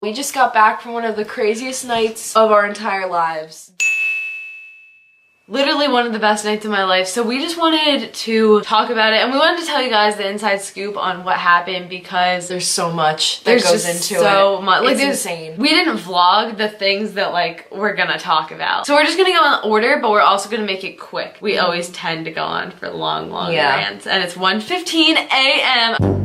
We just got back from one of the craziest nights of our entire lives. Literally one of the best nights of my life. So we just wanted to talk about it, and we wanted to tell you guys the inside scoop on what happened because there's so much that goes into it. So much. Like, it's insane. We didn't vlog the things that like we're gonna talk about. So we're just gonna go in order, but we're also gonna make it quick. We always tend to go on for long rants. And it's 1:15 a.m.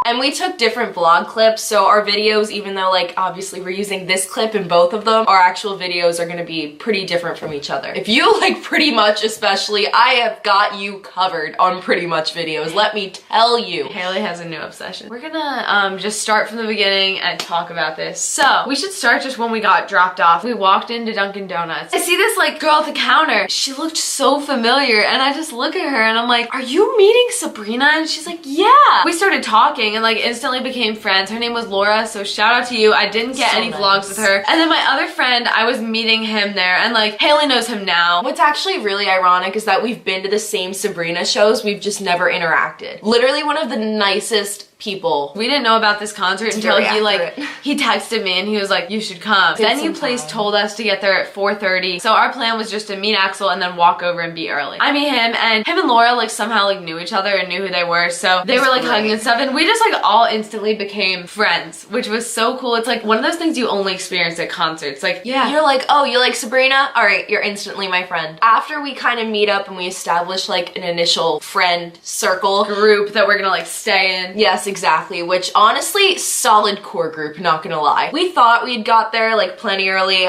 And we took different vlog clips, so our videos, even though like obviously we're using this clip in both of them, our actual videos are gonna be pretty different from each other. If you like Pretty Much especially, I have got you covered on Pretty Much videos, let me tell you. Haley has a new obsession. We're gonna just start from the beginning and talk about this. So we should start just when we got dropped off. We walked into Dunkin' Donuts. I see this like girl at the counter. She looked so familiar, and I just look at her and I'm like, are you meeting Sabrina? And she's like, yeah. We started talking and like instantly became friends. Her name was Laura, so shout out to you. I didn't get any vlogs with her. And then my other friend, I was meeting him there, and like Haley knows him now. What's actually really ironic is that we've been to the same Sabrina shows, we've just never interacted. Literally one of the nicest people. We didn't know about this concert until he texted me and he was like, you should come. Venue place told us to get there at 4:30. So our plan was just to meet Axel and then walk over and be early. I meet him, and him and Laura like somehow like knew each other and knew who they were. So they were like hugging and stuff, and we just like all instantly became friends, which was so cool. It's like one of those things you only experience at concerts. Like, yeah, you're like, oh, you like Sabrina? All right, you're instantly my friend. After we kind of meet up and we establish like an initial friend circle group that we're gonna like stay in. Yes, exactly, which honestly, solid core group, not gonna lie. We thought we'd got there like plenty early.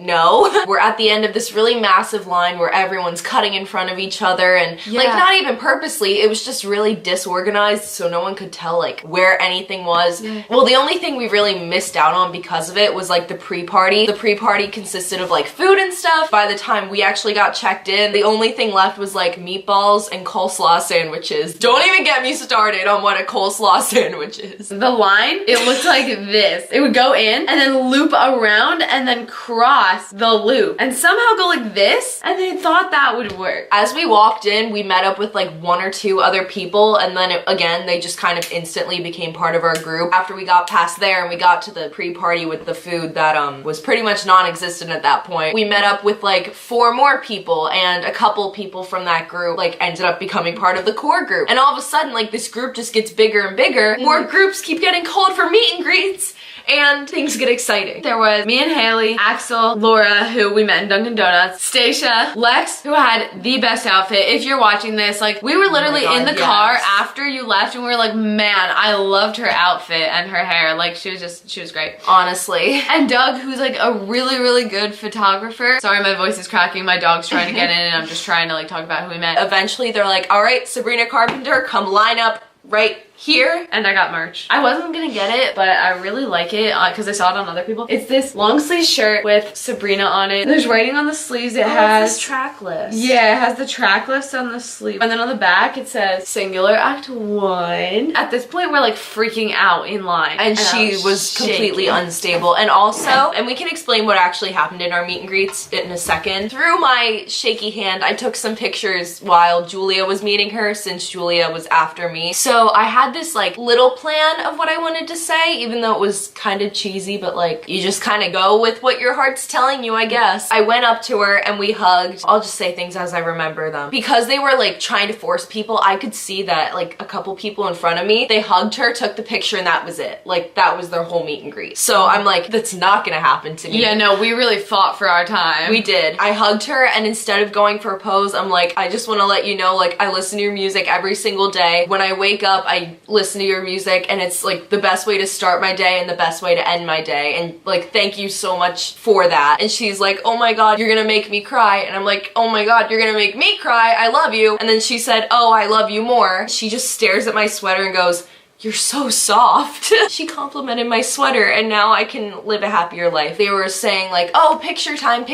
No. We're at the end of this really massive line where everyone's cutting in front of each other, and like not even purposely, it was just really disorganized, so no one could tell like where anything was. Well, the only thing we really missed out on because of it was like the pre-party. The pre-party consisted of like food and stuff. By the time we actually got checked in, the only thing left was like meatballs and coleslaw sandwiches. Don't even get me started on what a coleslaw sandwich is. The line, it looked like this. It would go in and then loop around and then cross the loop and somehow go like this, and they thought that would work. As we walked in, we met up with like one or two other people, and then again they just kind of instantly became part of our group. After we got past there and we got to the pre-party with the food that was pretty much non-existent at that point, we met up with like 4 more people, and a couple people from that group like ended up becoming part of the core group. And all of a sudden like this group just gets bigger and bigger. More groups keep getting called for meet and greets, and things get exciting. There was me and Haley, Axel, Laura, who we met in Dunkin' Donuts, Stacia, Lex, who had the best outfit. If you're watching this, like we were literally in the car after you left, and we were like, man, I loved her outfit and her hair. Like she was great. Honestly. And Doug, who's like a really good photographer. Sorry, my voice is cracking. My dog's trying to get in, and I'm just trying to like talk about who we met. Eventually they're like, all right, Sabrina Carpenter, come line up right here. And I got merch. I wasn't gonna get it, but I really like it because I saw it on other people. It's this long sleeve shirt with Sabrina on it. There's writing on the sleeves. It has this track list. Yeah, it has the track list on the sleeve. And then on the back it says Singular Act 1. At this point we're like freaking out in line. And she was completely unstable. And also, and we can explain what actually happened in our meet and greets in a second. Through my shaky hand, I took some pictures while Julia was meeting her, since Julia was after me. So I had this like little plan of what I wanted to say, even though it was kind of cheesy, but like you just kind of go with what your heart's telling you, I guess. I went up to her and we hugged. I'll just say things as I remember them. Because they were like trying to force people, I could see that like a couple people in front of me, they hugged her, took the picture, and that was it. Like that was their whole meet and greet. So I'm like, that's not gonna happen to me. Yeah, no, we really fought for our time. We did. I hugged her, and instead of going for a pose, I'm like, I just want to let you know, like I listen to your music every single day. When I wake up, I listen to your music, and it's like the best way to start my day and the best way to end my day, and like thank you so much for that. And she's like, oh my god, you're gonna make me cry. And I'm like, oh my god, you're gonna make me cry, I love you. And then she said, oh, I love you more. She just stares at my sweater and goes, you're so soft. She complimented my sweater, and now I can live a happier life. They were saying like, oh, picture time,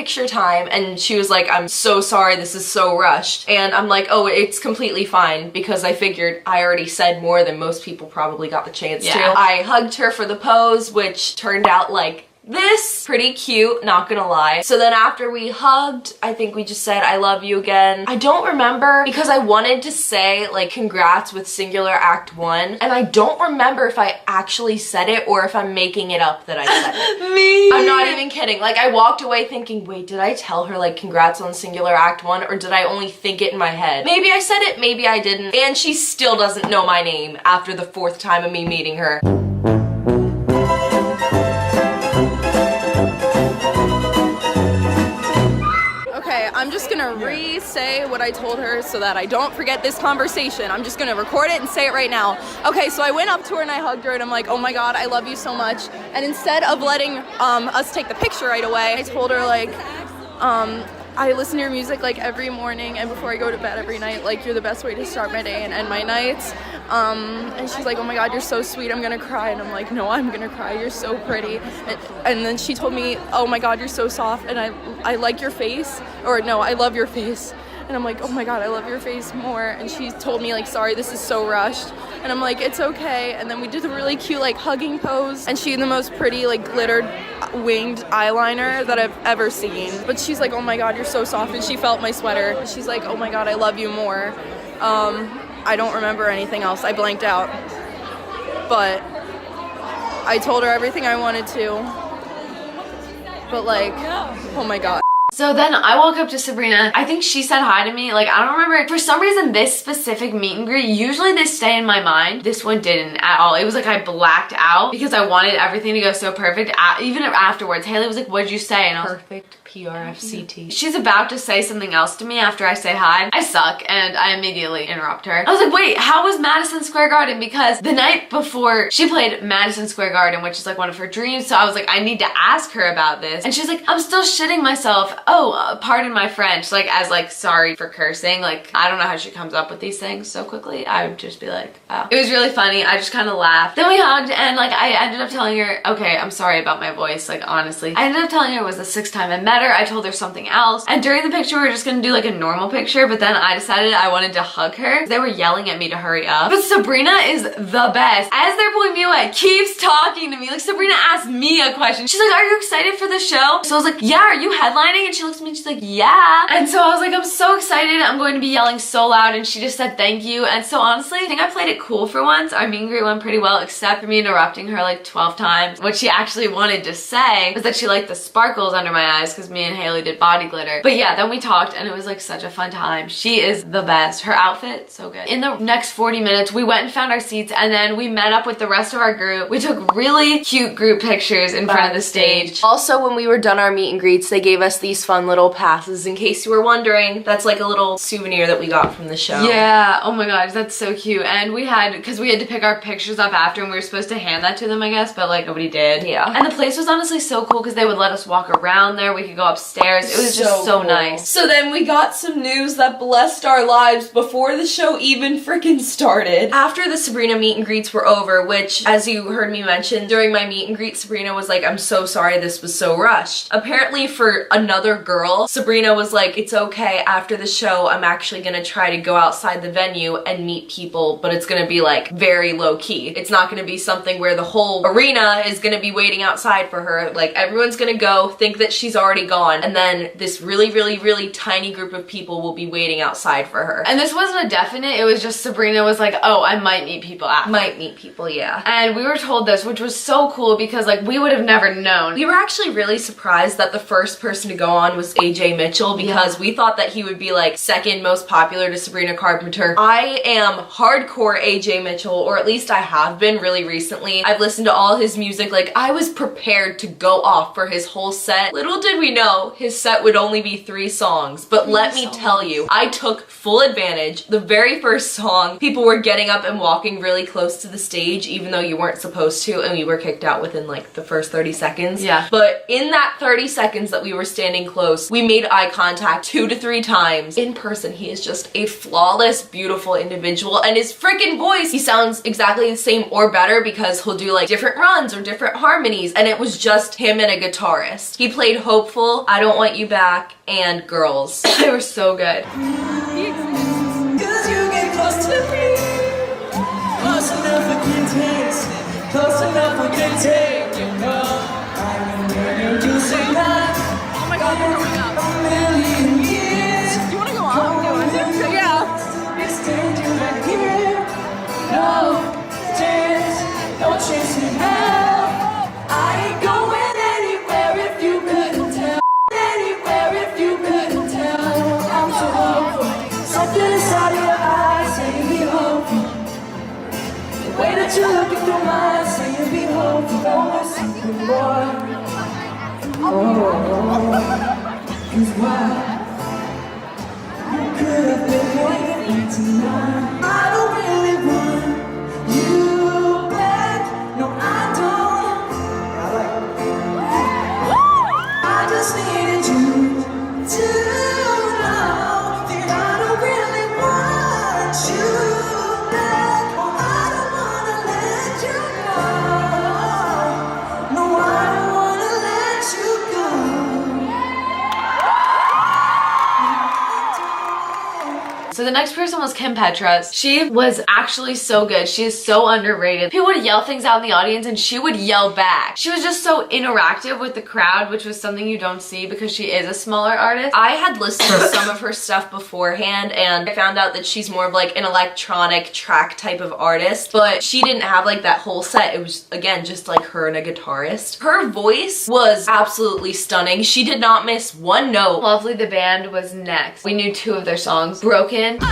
and she was like, I'm so sorry, this is so rushed. And I'm like, oh, it's completely fine, because I figured I already said more than most people probably got the chance to. I hugged her for the pose, which turned out like this. Pretty cute, not gonna lie. So then after we hugged, I think we just said, I love you again. I don't remember because I wanted to say like congrats with singular act 1, and I don't remember if I actually said it or if I'm making it up that I said it. Me. I'm not even kidding. Like I walked away thinking, wait, did I tell her like congrats on singular act 1, or did I only think it in my head? Maybe I said it, maybe I didn't. And she still doesn't know my name after the 4th time of me meeting her. I'm just gonna re-say what I told her so that I don't forget this conversation. I'm just gonna record it and say it right now. Okay, so I went up to her and I hugged her and I'm like, oh my god, I love you so much. And instead of letting us take the picture right away, I told her like, I listen to your music like every morning and before I go to bed every night. Like you're the best way to start my day and end my nights. And she's like, oh my god, you're so sweet, I'm gonna cry. And I'm like, no, I'm gonna cry, you're so pretty. And then she told me, oh my god, you're so soft and I like your face, or no, I love your face. And I'm like, oh my god, I love your face more. And she told me like, sorry, this is so rushed. And I'm like, it's okay. And then we did a really cute like hugging pose, and she had the most pretty like glittered winged eyeliner that I've ever seen. But she's like, oh my god, you're so soft. And she felt my sweater. And she's like, oh my god, I love you more. I don't remember anything else. I blanked out. But I told her everything I wanted to. But like, oh my god. So then I walk up to Sabrina. I think she said hi to me. Like, I don't remember. For some reason, this specific meet and greet, usually they stay in my mind. This one didn't at all. It was like I blacked out because I wanted everything to go so perfect. Even afterwards, Haley was like, what'd you say? And I was like, Perfect. PRFCT. she's about to say something else to me after I say hi. I suck, and I immediately interrupt her. I was like, wait, how was Madison Square Garden? Because the night before, she played Madison Square Garden, which is like one of her dreams, so I was like, I need to ask her about this. And she's like, I'm still shitting myself. Oh, pardon my French. Like, as like, sorry for cursing. Like, I don't know how she comes up with these things so quickly. I would just be like, oh. It was really funny. I just kind of laughed. Then we hugged, and like, I ended up telling her, okay, I'm sorry about my voice, like, honestly. I ended up telling her it was the 6th time I met her. I told her something else, and during the picture we were just gonna do like a normal picture, but then I decided I wanted to hug her. They were yelling at me to hurry up, but Sabrina is the best. As they're pulling me away, keeps talking to me. Like, Sabrina asked me a question. She's like, are you excited for the show? So I was like, yeah, are you headlining? And she looks at me and she's like, yeah. And so I was like, I'm so excited. I'm going to be yelling so loud. And she just said thank you. And so honestly, I think I played it cool for once. Our meet and greet went pretty well, except for me interrupting her like 12 times. What she actually wanted to say was that she liked the sparkles under my eyes because me and Haley did body glitter. But yeah, then we talked and it was like such a fun time. She is the best. Her outfit, so good. In the next 40 minutes, we went and found our seats, and then we met up with the rest of our group. We took really cute group pictures in front of the stage. Also, when we were done our meet and greets, they gave us these fun little passes. In case you were wondering, that's like a little souvenir that we got from the show. Yeah, oh my gosh, that's so cute. And we had, because we had to pick our pictures up after, and we were supposed to hand that to them, I guess, but like nobody did. Yeah. And the place was honestly so cool because they would let us walk around there. We could go upstairs. It was just so cool. nice. So then we got some news that blessed our lives before the show even freaking started. After the Sabrina meet and greets were over, which, as you heard me mention, during my meet and greet, Sabrina was like, I'm so sorry this was so rushed. Apparently for another girl, Sabrina was like, it's okay, after the show, I'm actually gonna try to go outside the venue and meet people, but it's gonna be like very low key. It's not gonna be something where the whole arena is gonna be waiting outside for her. Like, everyone's gonna go, think that she's already gone, and then this really, really, really tiny group of people will be waiting outside for her. And this wasn't a definite, it was just Sabrina was like, oh, I might meet people after. Might meet people, yeah. And we were told this, which was so cool because like we would have never known. We were actually really surprised that the first person to go on was AJ Mitchell, because we thought that he would be like second most popular to Sabrina Carpenter. I am hardcore AJ Mitchell, or at least I have been really recently. I've listened to all his music. Like, I was prepared to go off for his whole set. Little did we know his set would only be 3 songs, but let me tell you, I took full advantage. The very first song, people were getting up and walking really close to the stage even though you weren't supposed to, and we were kicked out within like the first 30 seconds. Yeah. But in that 30 seconds that we were standing close, we made eye contact 2 to 3 times. In person, he is just a flawless, beautiful individual, and his freaking voice, he sounds exactly the same or better because he'll do like different runs or different harmonies, and it was just him and a guitarist. He played Hopeful, I Don't Want You Back, and Girls. They were so good. Close enough we can taste, close enough we can take, you know. I Go, dance, don't chase me now. I ain't going anywhere if you couldn't tell. Anywhere if you couldn't tell. I'm so hopeful. Something inside of your eyes saying be hopeful. The way that you're looking through mine saying be hopeful. Almost something more. Oh, 'cause why? You could have been waiting tonight. I don't really want you back. No, I don't. I just needed you to know that I don't really want you back. Oh, I don't wanna let you go. No, I don't wanna let you go. So the next person was Kim Petras. She was actually so good. She is so underrated. People would yell things out in the audience and she would yell back. She was just so interactive with the crowd, which was something you don't see because she is a smaller artist. I had listened to some of her stuff beforehand and I found out that she's more of like an electronic track type of artist, but she didn't have like that whole set. It was, again, just like her and a guitarist. Her voice was absolutely stunning. She did not miss one note. Lovely the Band was next. We knew 2 of their songs. Broken. Broken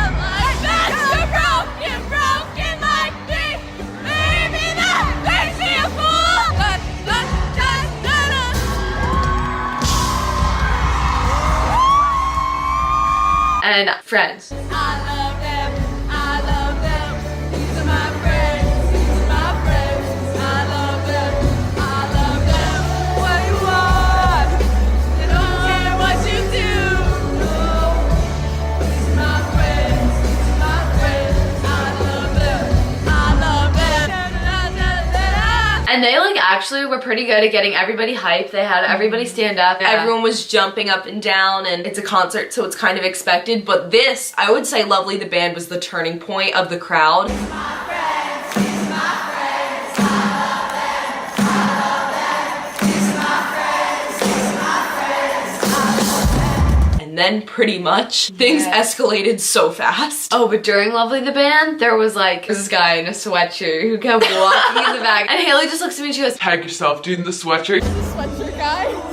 like me. Maybe that makes me a fool. And Friends. I love them. I love them. These are my friends. These are my friends. I love them. I love them. What you want? They don't care what you do. No. These are my friends. These are my friends. I love them. I love them. And they like actually were pretty good at getting everybody hyped. They had everybody stand up. Yeah. Everyone was jumping up and down and it's a concert so it's kind of expected, but this, I would say Lovely the Band was the turning point of the crowd. And then pretty much things escalated so fast. Oh, but during Lovely the Band, there was like this guy in a sweatshirt who kept walking in the back. And Haley just looks at me and she goes, Tag yourself, dude, in the sweatshirt. Sweatshirt guy.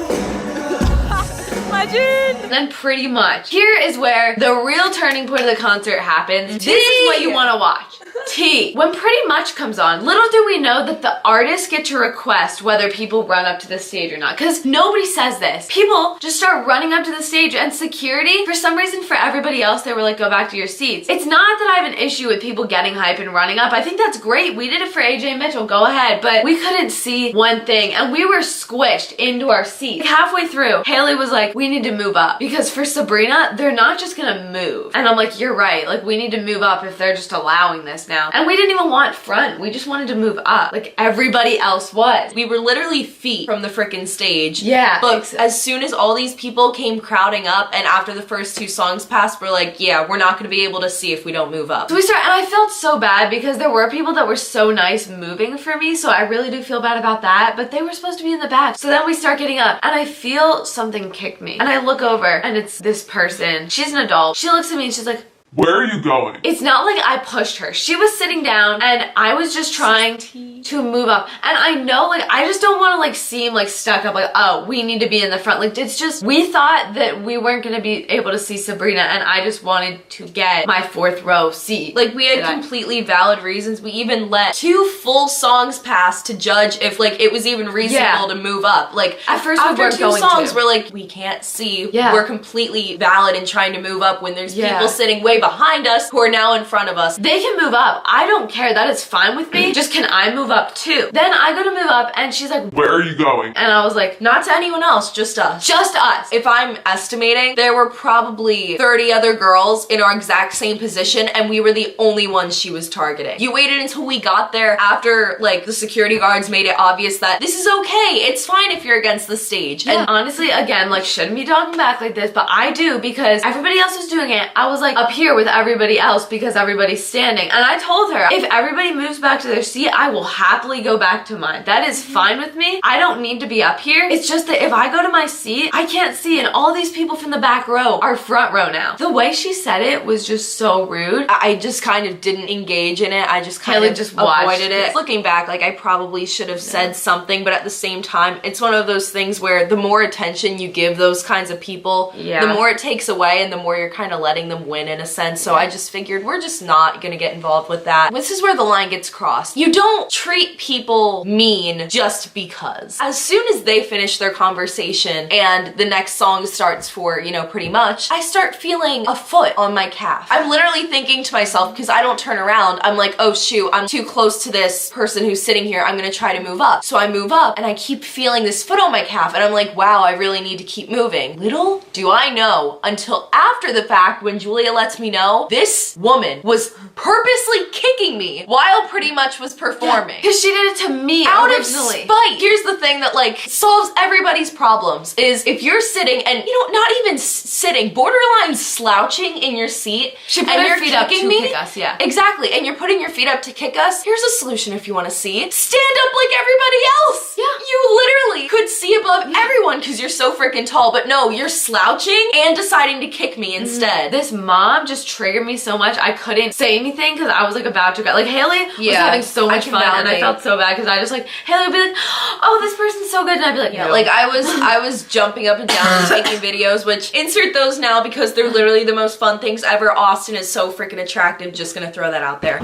Legend. and then pretty much here is where the real turning point of the concert happens. This is what you want to watch. T. When Pretty Much comes on, little do we know that the artists get to request whether people run up to the stage or not, because nobody says this. People just start running up to the stage, and security, for some reason, for everybody else, they were like, go back to your seats. It's not that I have an issue with people getting hype and running up. I think that's great. We did it for AJ Mitchell, go ahead. But we couldn't see one thing, and we were squished into our seats. Halfway through, Haley was like, we need to move up, because for Sabrina, they're not just gonna move. And I'm like, you're right. Like, we need to move up if they're just allowing this now. And we didn't even want front. We just wanted to move up like everybody else was. We were literally feet from the frickin' stage. Yeah. But as soon as all these people came crowding up and after the first two songs passed, we're like, yeah, we're not gonna be able to see if we don't move up. So we started, and I felt so bad because there were people that were so nice moving for me, so I really do feel bad about that, but they were supposed to be in the back. So then we start getting up and I feel something kick me. And I look over and it's this person. She's an adult. She looks at me and she's like, where are you going? it's not like I pushed her. She was sitting down and I was just trying to move up. And I know, like, I just don't want to like seem like stuck up, like, oh, we need to be in the front. Like, it's just, we thought that we weren't going to be able to see Sabrina, and I just wanted to get my 4th row seat. Like, we had completely valid reasons. We even let 2 full songs pass to judge if like it was even reasonable to move up. Like, at first we after weren't 2 going songs, to. we're like, we can't see. Yeah. We're completely valid in trying to move up when there's people sitting way behind us who are now in front of us. They can move up. I don't care. That is fine with me. Just can I move up too? Then I go to move up and she's like, where are you going? and I was like, Not to anyone else, just us. just us. If I'm estimating, there were probably 30 other girls in our exact same position and we were the only ones she was targeting. You waited until we got there after like the security guards made it obvious that this is okay. It's fine if you're against the stage. And honestly, again, like, shouldn't be talking back like this, but I do because everybody else was doing it. I was like up here with everybody else because everybody's standing. And I told her, if everybody moves back to their seat, I will happily go back to mine. That is fine with me. I don't need to be up here. It's just that if I go to my seat, I can't see, and all these people from the back row are front row now. The way she said it was just so rude. I just kind of didn't engage in it. I just kind of just avoided it. Looking back, like I probably should have said something, but at the same time, it's one of those things where the more attention you give those kinds of people, the more it takes away and the more you're kind of letting them win in a sense. So I just figured we're just not gonna get involved with that. This is where the line gets crossed. You don't treat people mean just because. As soon as they finish their conversation and the next song starts for, you know, pretty much, I start feeling a foot on my calf. I'm literally thinking to myself, because I don't turn around, I'm like, oh shoot, I'm too close to this person who's sitting here, I'm gonna try to move up. So I move up and I keep feeling this foot on my calf and I'm like, wow, I really need to keep moving. Little do I know, until after the fact when Julia lets me know, this woman was purposely kicking me while Pretty Much was performing. Because she did it to me Out originally. of spite. Here's the thing that like solves everybody's problems is if you're sitting and, you know, not even sitting, borderline slouching in your seat, She put and her you're feet up kicking to me. kick us, yeah. Exactly, and you're putting your feet up to kick us. Here's a solution if you want to see. Stand up like everybody else. Yeah. You literally could see above everyone because you're so freaking tall, but no, you're slouching and deciding to kick me instead. This mom just triggered me so much. I couldn't say anything because I was like about to go. Like Haley was having so much fun and I felt so bad because I just like, Haley would be like, oh, this person's so good, and I'd be like, Yeah, no. like I was jumping up and down and taking videos, which insert those now because they're literally the most fun things ever. Austin is so freaking attractive. Just gonna throw that out there.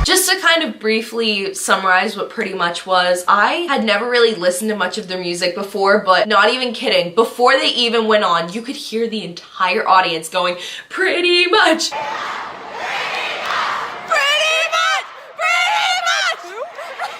Just to kind of briefly summarize what Pretty Much was, I had never really listened to much of their music before, but not even kidding, before they even went on, you could hear the entire audience going, Pretty Much!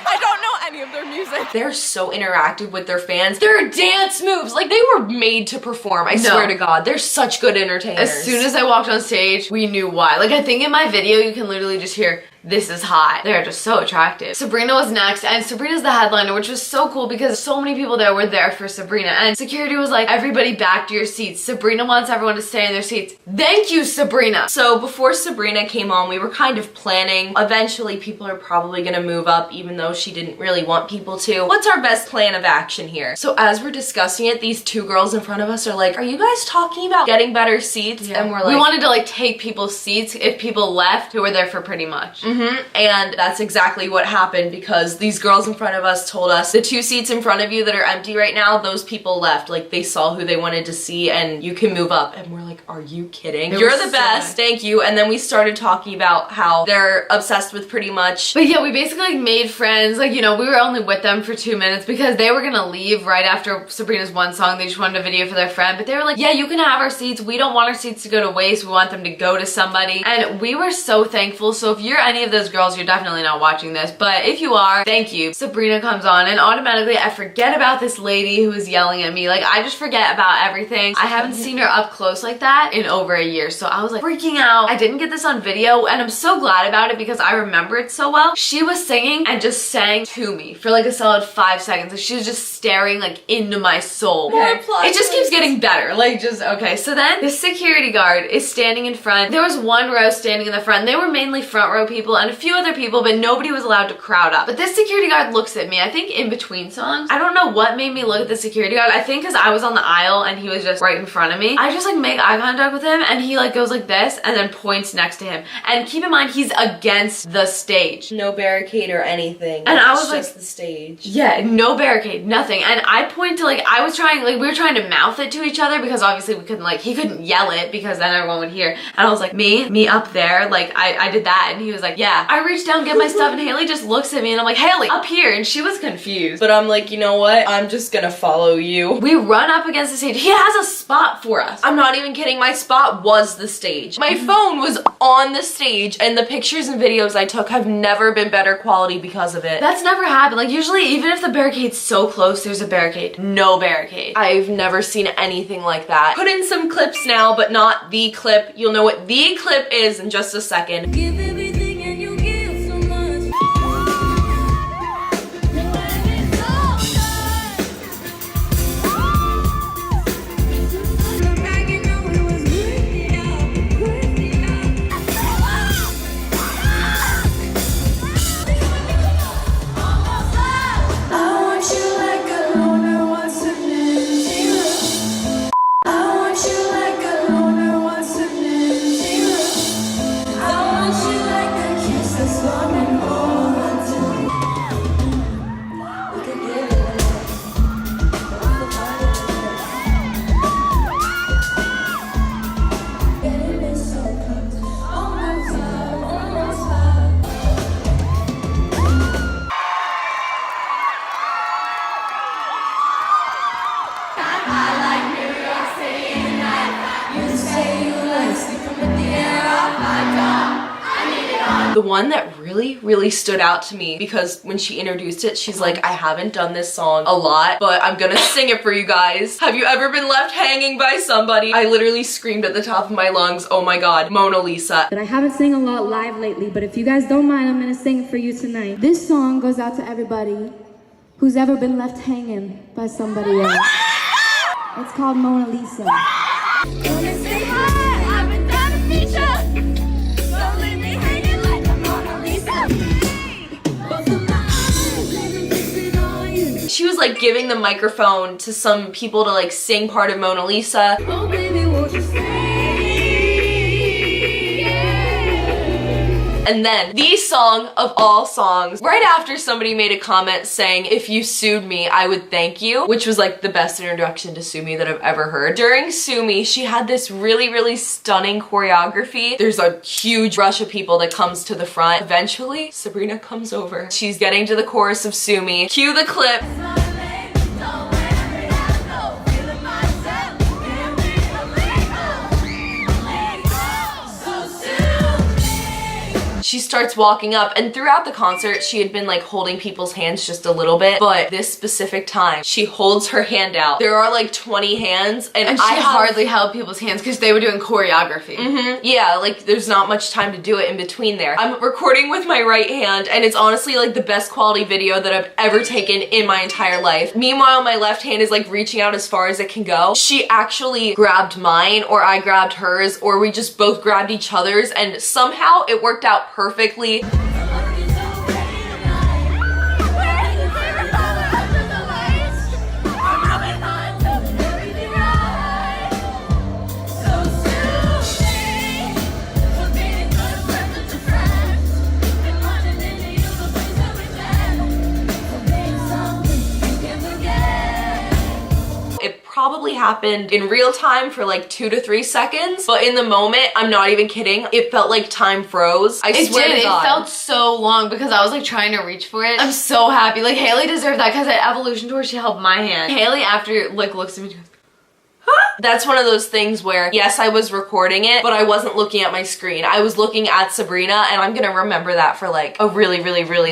I don't know any of their music. They're so interactive with their fans. Their dance moves, like they were made to perform. I swear to God, they're such good entertainers. As soon as I walked on stage, we knew why. Like I think in my video, you can literally just hear, this is hot. They're just so attractive. Sabrina was next, and Sabrina's the headliner, which was so cool because so many people there were there for Sabrina. And security was like, everybody back to your seats. Sabrina wants everyone to stay in their seats. Thank you, Sabrina. So before Sabrina came on, we were kind of planning. Eventually, people are probably gonna move up, even though she didn't really want people to. What's our best plan of action here? So as we're discussing it, these two girls in front of us are like, are you guys talking about getting better seats? Yeah. And we're like, we wanted to like take people's seats if people left who were there for Pretty Much. And that's exactly what happened because these girls in front of us told us the two seats in front of you that are empty right now, those people left. Like they saw who they wanted to see and you can move up. And we're like, are you kidding? You're the best, thank you. And then we started talking about how they're obsessed with Pretty Much. But yeah, we basically like made friends. Like, you know, we were only with them for 2 minutes because they were gonna leave right after Sabrina's one song. They just wanted a video for their friend. But they were like, yeah, you can have our seats. We don't want our seats to go to waste. We want them to go to somebody. And we were so thankful. So if you're any of those girls, you're definitely not watching this, but if you are, thank you. Sabrina comes on and automatically I forget about this lady who was yelling at me. Like I just forget about everything. I haven't seen her up close like that in over a year, so I was like freaking out. I didn't get this on video and I'm so glad about it because I remember it so well. She was singing and just sang to me for like a solid 5 seconds. Like she was just staring like into my soul. Okay. It just keeps getting better. Like just, okay. So then the security guard is standing in front. There was one row standing in the front. They were mainly front row people people and a few other people, but nobody was allowed to crowd up. But this security guard looks at me, I think in between songs. I don't know what made me look at the security guard. I think because I was on the aisle and he was just right in front of me. I just like make eye contact with him and he like goes like this and then points next to him. And keep in mind, he's against the stage. No barricade or anything. And I was just like, the stage. Yeah, no barricade, nothing. And I point to like, I was trying, like we were trying to mouth it to each other because obviously we couldn't like, he couldn't yell it because then everyone would hear. And I was like, me up there, like I did that. And he was like, yeah. I reached down, get my stuff, and Haley just looks at me and I'm like, Haley, up here. And she was confused. But I'm like, you know what? I'm just gonna follow you. We run up against the stage. He has a spot for us. I'm not even kidding, my spot was the stage. My phone was on the stage and the pictures and videos I took have never been better quality because of it. That's never happened. Like usually even if the barricade's so close, there's a barricade. No barricade. I've never seen anything like that. Put in some clips now, but not the clip. You'll know what the clip is in just a second. Give everything and you give so much. When it's all done, back you know it was worth I want you like a loner wants an empty room. I want you like a loner wants an empty room. I want you like a kiss that's long and hold on to. We could give it a look. Getting this so close. Almost love, almost love. I like New York City tonight. You say you like sleeping with the air off my door. I need it on. The one that really stood out to me, because when she introduced it, she's like, I haven't done this song a lot, but I'm gonna sing it for you guys. Have you ever been left hanging by somebody? I literally screamed at the top of my lungs, oh my god, Mona Lisa. That I haven't sang a lot live lately, but if you guys don't mind, I'm gonna sing it for you tonight. This song goes out to everybody who's ever been left hanging by somebody else. It's called Mona Lisa. Wanna say hi? I've been down to feature. Don't leave me hanging like a Mona Lisa. Both of my eyes, let me fix it on you. She was like giving the microphone to some people to like sing part of Mona Lisa. Oh baby, won't you stay? And then the song of all songs, right after somebody made a comment saying, if you sued me, I would thank you, which was like the best introduction to Sue Me that I've ever heard. During Sue Me, she had this really stunning choreography. There's a huge rush of people that comes to the front. Eventually, Sabrina comes over. She's getting to the chorus of Sue Me. Cue the clip. She starts walking up, and throughout the concert she had been like holding people's hands just a little bit, but this specific time she holds her hand out. There are like 20 hands and she hardly held people's hands because they were doing choreography. Yeah, like there's not much time to do it in between there. I'm recording with my right hand and it's honestly like the best quality video that I've ever taken in my entire life. Meanwhile, my left hand is like reaching out as far as it can go. She actually grabbed mine, or I grabbed hers, or we just both grabbed each other's, and somehow it worked out perfectly. Probably happened in real time for like 2 to 3 seconds, but in the moment, I'm not even kidding, it felt like time froze. I swear to God. It felt so long because I was like trying to reach for it. I'm so happy. Like Haley deserved that because at Evolution Tour she held my hand. Haley after like looks at me and goes, That's one of those things where, yes, I was recording it, but I wasn't looking at my screen. I was looking at Sabrina, and I'm gonna remember that for like a really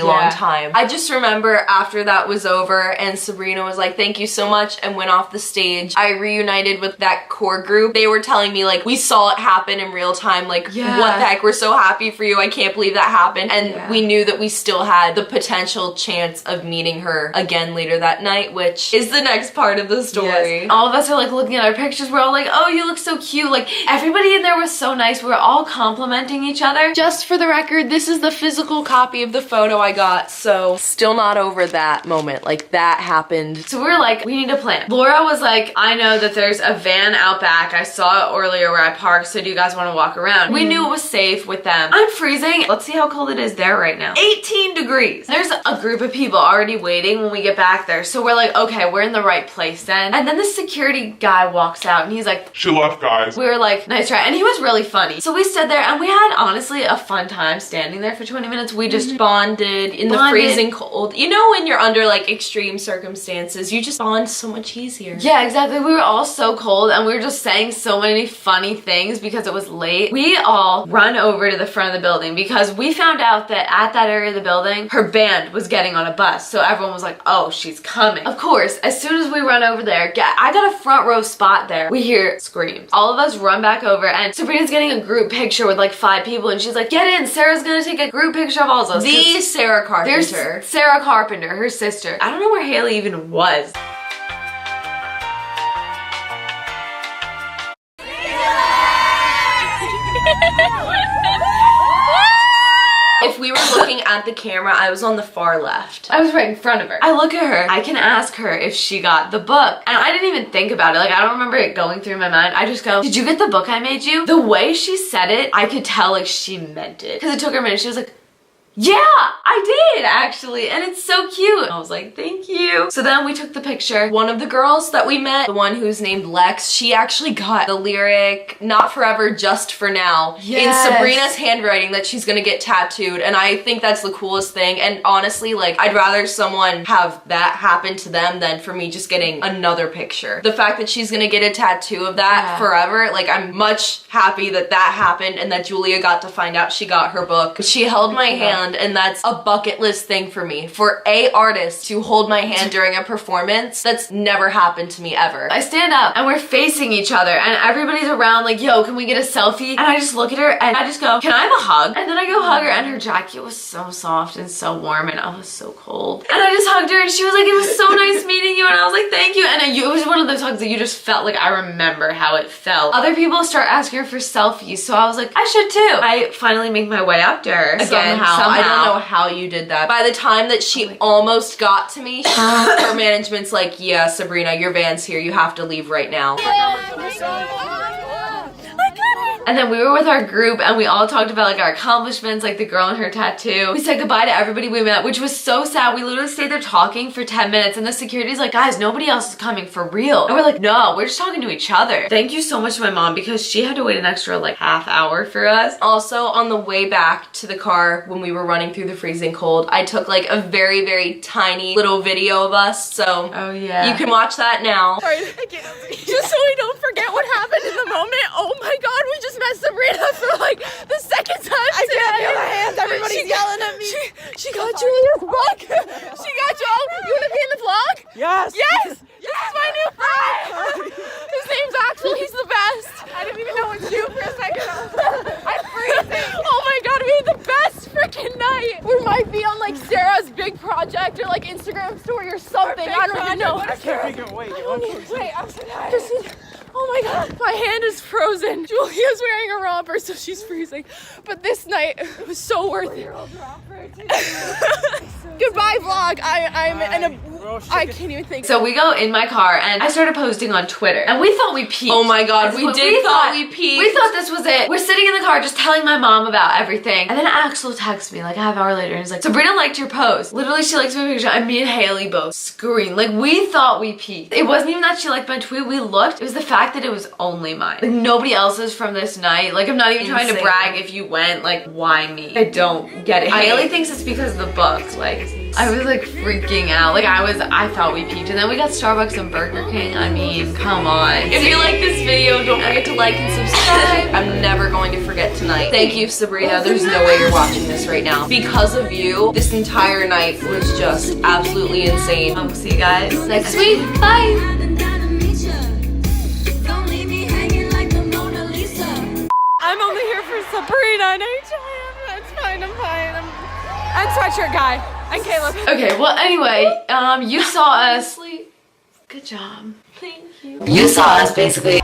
long time. I just remember after that was over and Sabrina was like, thank you so much, and went off the stage. I reunited with that core group. They were telling me like, we saw it happen in real time, like what the heck, we're so happy for you, I can't believe that happened. And we knew that we still had the potential chance of meeting her again later that night, which is the next part of the story. All of us are like looking at our pictures pictures. We're all like, oh, you look so cute. Like, everybody in there was so nice. We were all complimenting each other. Just for the record, this is the physical copy of the photo I got, so still not over that moment. Like, that happened. So we were like, we need a plan. Laura was like, I know that there's a van out back. I saw it earlier where I parked, so do you guys want to walk around? We knew it was safe with them. I'm freezing. Let's see how cold it is there right now. 18 degrees. There's a group of people already waiting when we get back there. So we're like, okay, we're in the right place then. And then the security guy walks out and he's like, She left, guys. we were like, nice try. And he was really funny. So we stood there and we had honestly a fun time standing there for 20 minutes. We just Bonded in the freezing cold. You know, when you're under like extreme circumstances, you just bond so much easier. Yeah, exactly. We were all so cold and we were just saying so many funny things because it was late. We all run over to the front of the building because we found out that at that area of the building, her band was getting on a bus. So everyone was like, oh, she's coming. Of course, as soon as we run over there, I got a front row spot there. We hear screams. All of us run back over and Sabrina's getting a group picture with like 5 people and she's like, get in, Sarah's gonna take a group picture of all of us. The Sarah Carpenter. There's Sarah Carpenter, her sister. I don't know where Haley even was. If we were looking at the camera, I was on the far left. I was right in front of her. I look at her. I can ask her if she got the book. And I didn't even think about it. Like, I don't remember it going through my mind. I just go, did you get the book I made you? The way she said it, I could tell like she meant it. Because it took her a minute. She was like, yeah, I did actually, and it's so cute. I was like, thank you. So then we took the picture. One of the girls that we met, the one who's named Lex, she actually got the lyric, not forever, just for now, in Sabrina's handwriting that she's gonna get tattooed, and I think that's the coolest thing. And honestly, like, I'd rather someone have that happen to them than for me just getting another picture. The fact that she's gonna get a tattoo of that forever, like, I'm much happy that that happened and that Julia got to find out she got her book. She held my hand, and that's a bucket list thing for me. For a artist to hold my hand during a performance, that's never happened to me ever. I stand up and we're facing each other and everybody's around like, yo, can we get a selfie? And I just look at her and I just go, can I have a hug? And then I go hug her and her jacket was so soft and so warm and I was so cold. And I just hugged her and she was like, it was so nice meeting you. And I was like, thank you. And it was one of those hugs that you just felt like I remember how it felt. Other people start asking her for selfies, so I was like, I should too. I finally make my way up to her. Again, somehow. I don't know how you did that. By the time that she almost got to me, her management's like, yeah, Sabrina, your van's here. You have to leave right now. And then we were with our group and we all talked about like our accomplishments, like the girl and her tattoo. We said goodbye to everybody we met, which was so sad. We literally stayed there talking for 10 minutes and the security's like, guys, nobody else is coming for real. And we're like, no, we're just talking to each other. Thank you so much to my mom because she had to wait an extra like half hour for us. Also, on the way back to the car when we were running through the freezing cold, I took like a very, very tiny little video of us. So you can watch that now. Sorry, just so we don't forget what happened in the moment. Oh my God, we just met Sabrina for like the second time today. I can't feel my hands. Everybody's yelling at me. She got Julia's book. She got you. You want to be in the vlog? Yes. Yes. This is my new friend. His name's Axel. He's the best. I didn't even know it was you for a second. I'm freezing. Oh my God, we had the best freaking night. We might be on like Sarah's big project or like Instagram story or something. I don't even know. I can't think of wait. Wait, I'm so tired. Oh my God, my hand is frozen. Julia's wearing a romper, so she's freezing. But this night, it was so worth it. Goodbye, vlog. I'm in a... I can't even think. So we go in my car and I started posting on Twitter and we thought we peaked. Oh my God, we thought we peaked. We thought this was it. We're sitting in the car just telling my mom about everything. And then Axel texts me like a half hour later and he's like, Sabrina liked your post. Literally, she likes my picture and me and Haley both screamed. Like, we thought we peaked. It wasn't even that she liked my tweet. We looked. It was the fact that it was only mine. Like, nobody else's from this night. Like, I'm not even trying to brag if you went. Like, why me? I don't get it. Haley thinks it's because of the books. Like, I was like freaking out. Like, I thought we peaked. And then we got Starbucks and Burger King. I mean, come on. If you like this video, don't forget to like and subscribe. I'm never going to forget tonight. Thank you, Sabrina. There's no way you're watching this right now. Because of you, this entire night was just absolutely insane. We'll see you guys next week. Bye. I'm only here for Sabrina and HIM. It's fine, I'm fine. I'm sweatshirt guy. And Caleb. Okay, well anyway, you saw us Good job. Thank you. You saw us basically.